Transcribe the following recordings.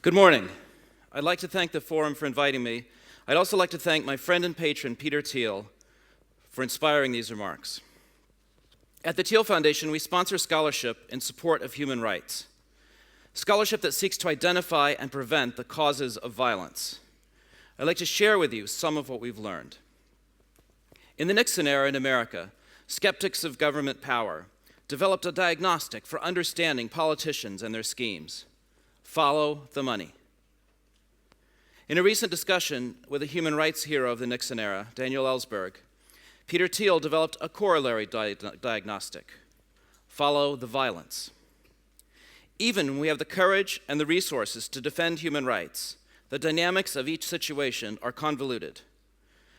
Good morning. I'd like to thank the Forum for inviting me. I'd also like to thank my friend and patron, Peter Thiel, for inspiring these remarks. At the Thiel Foundation, we sponsor scholarship in support of human rights. Scholarship that seeks to identify and prevent the causes of violence. I'd like to share with you some of what we've learned. In the Nixon era in America, skeptics of government power developed a diagnostic for understanding politicians and their schemes. Follow the money. In a recent discussion with a human rights hero of the Nixon era, Daniel Ellsberg, Peter Thiel developed a corollary diagnostic. Follow the violence. Even when we have the courage and the resources to defend human rights, the dynamics of each situation are convoluted.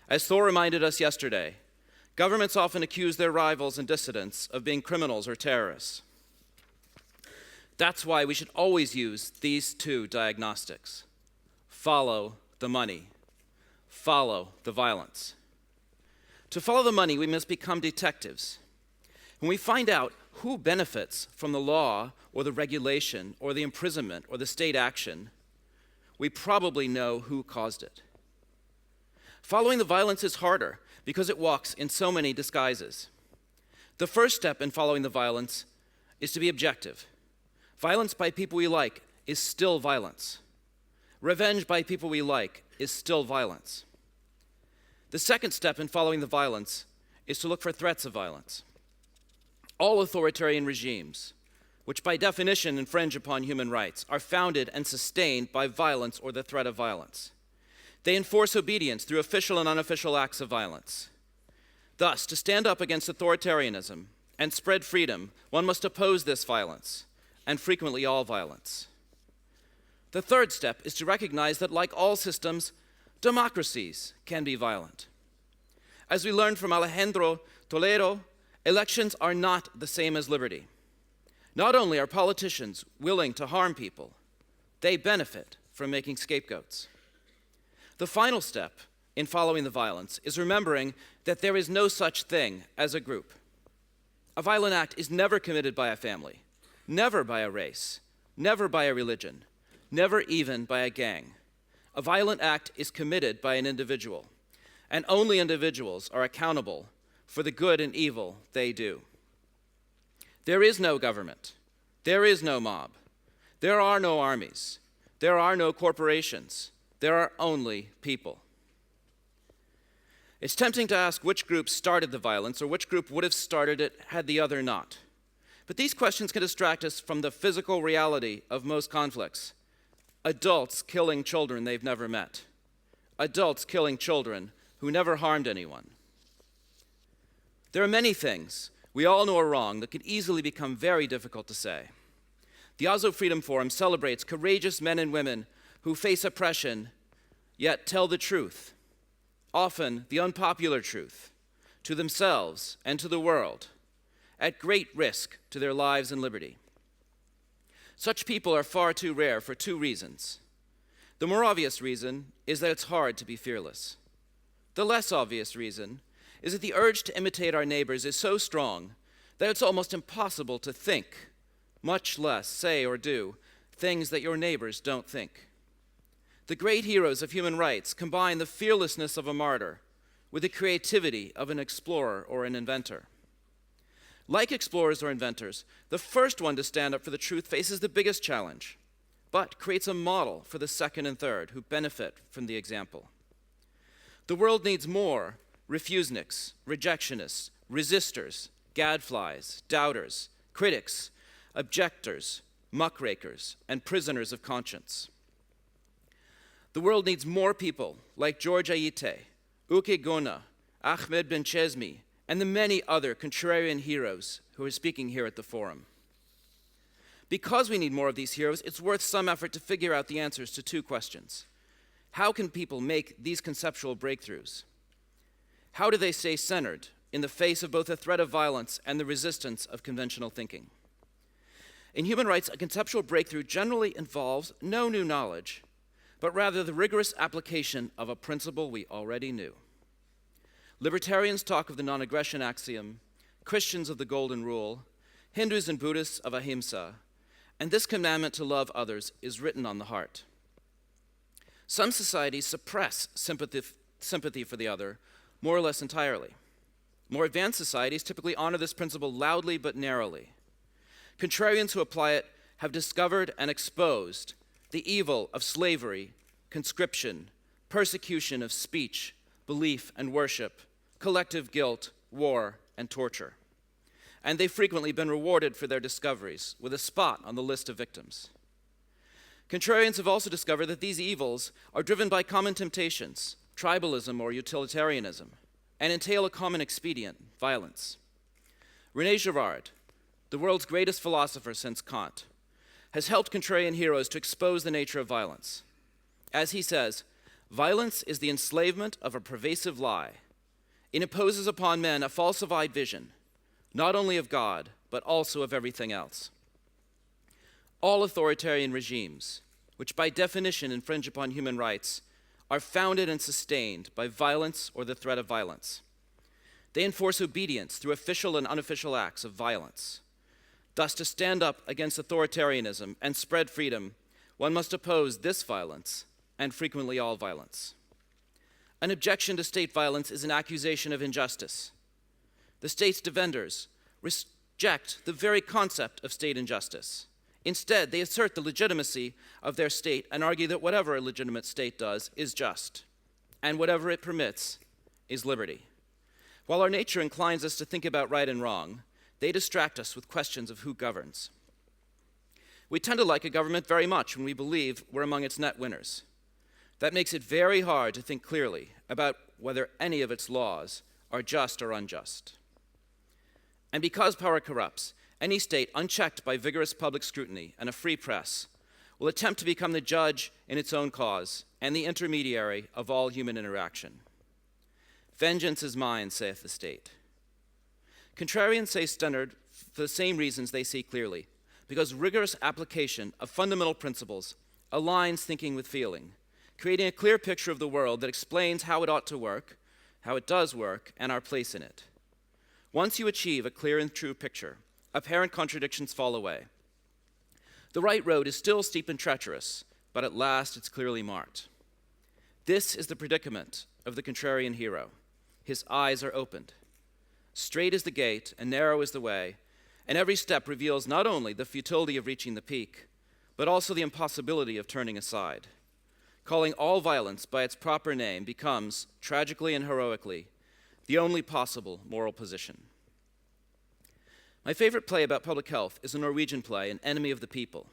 As Thor reminded us yesterday, governments often accuse their rivals and dissidents of being criminals or terrorists. That's why we should always use these two diagnostics. Follow the money. Follow the violence. To follow the money, we must become detectives. When we find out who benefits from the law or the regulation or the imprisonment or the state action, we probably know who caused it. Following the violence is harder because it walks in so many disguises. The first step in following the violence is to be objective. Violence by people we like is still violence. Revenge by people we like is still violence. The second step in following the violence is to look for threats of violence. All authoritarian regimes, which by definition infringe upon human rights, are founded and sustained by violence or the threat of violence. They enforce obedience through official and unofficial acts of violence. Thus, to stand up against authoritarianism and spread freedom, one must oppose this violence, and frequently all violence. The third step is to recognize that, like all systems, democracies can be violent. As we learned from Alejandro Toledo, elections are not the same as liberty. Not only are politicians willing to harm people, they benefit from making scapegoats. The final step in following the violence is remembering that there is no such thing as a group. A violent act is never committed by a family, never by a race, never by a religion, never even by a gang. A violent act is committed by an individual, and only individuals are accountable for the good and evil they do. There is no government. There is no mob. There are no armies. There are no corporations. There are only people. It's tempting to ask which group started the violence or which group would have started it had the other not. But these questions can distract us from the physical reality of most conflicts. Adults killing children they've never met. Adults killing children who never harmed anyone. There are many things we all know are wrong that could easily become very difficult to say. The Oslo Freedom Forum celebrates courageous men and women who face oppression, yet tell the truth, often the unpopular truth, to themselves and to the world, at great risk to their lives and liberty. Such people are far too rare for two reasons. The more obvious reason is that it's hard to be fearless. The less obvious reason is that the urge to imitate our neighbors is so strong that it's almost impossible to think, much less say or do, things that your neighbors don't think. The great heroes of human rights combine the fearlessness of a martyr with the creativity of an explorer or an inventor. Like explorers or inventors, the first one to stand up for the truth faces the biggest challenge, but creates a model for the second and third who benefit from the example. The world needs more refuseniks, rejectionists, resistors, gadflies, doubters, critics, objectors, muckrakers, and prisoners of conscience. The world needs more people like George Ayite, Uke Gona, Ahmed Ben Chesmi, and the many other contrarian heroes who are speaking here at the forum. Because we need more of these heroes, it's worth some effort to figure out the answers to two questions. How can people make these conceptual breakthroughs? How do they stay centered in the face of both the threat of violence and the resistance of conventional thinking? In human rights, a conceptual breakthrough generally involves no new knowledge, but rather the rigorous application of a principle we already knew. Libertarians talk of the non-aggression axiom, Christians of the golden rule, Hindus and Buddhists of ahimsa, and this commandment to love others is written on the heart. Some societies suppress sympathy for the other more or less entirely. More advanced societies typically honor this principle loudly but narrowly. Contrarians who apply it have discovered and exposed the evil of slavery, conscription, persecution of speech, belief, and worship, collective guilt, war, and torture. And they've frequently been rewarded for their discoveries with a spot on the list of victims. Contrarians have also discovered that these evils are driven by common temptations, tribalism or utilitarianism, and entail a common expedient, violence. René Girard, the world's greatest philosopher since Kant, has helped contrarian heroes to expose the nature of violence. As he says, violence is the enslavement of a pervasive lie. It imposes upon men a falsified vision, not only of God, but also of everything else. All authoritarian regimes, which by definition infringe upon human rights, are founded and sustained by violence or the threat of violence. They enforce obedience through official and unofficial acts of violence. Thus, to stand up against authoritarianism and spread freedom, one must oppose this violence and frequently all violence. An objection to state violence is an accusation of injustice. The state's defenders reject the very concept of state injustice. Instead, they assert the legitimacy of their state and argue that whatever a legitimate state does is just, and whatever it permits is liberty. While our nature inclines us to think about right and wrong, they distract us with questions of who governs. We tend to like a government very much when we believe we're among its net winners. That makes it very hard to think clearly about whether any of its laws are just or unjust. And because power corrupts, any state unchecked by vigorous public scrutiny and a free press will attempt to become the judge in its own cause and the intermediary of all human interaction. Vengeance is mine, saith the state. Contrarians say standard for the same reasons they see clearly, because rigorous application of fundamental principles aligns thinking with feeling, creating a clear picture of the world that explains how it ought to work, how it does work, and our place in it. Once you achieve a clear and true picture, apparent contradictions fall away. The right road is still steep and treacherous, but at last it's clearly marked. This is the predicament of the contrarian hero. His eyes are opened. Straight is the gate and narrow is the way, and every step reveals not only the futility of reaching the peak, but also the impossibility of turning aside. Calling all violence by its proper name becomes, tragically and heroically, the only possible moral position. My favorite play about public health is a Norwegian play, An Enemy of the People,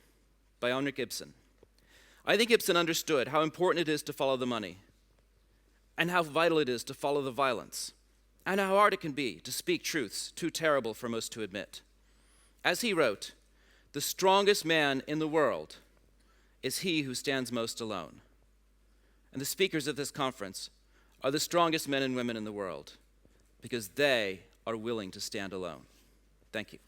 by Henrik Ibsen. I think Ibsen understood how important it is to follow the money, and how vital it is to follow the violence, and how hard it can be to speak truths too terrible for most to admit. As he wrote, "The strongest man in the world is he who stands most alone." And the speakers of this conference are the strongest men and women in the world, because they are willing to stand alone. Thank you.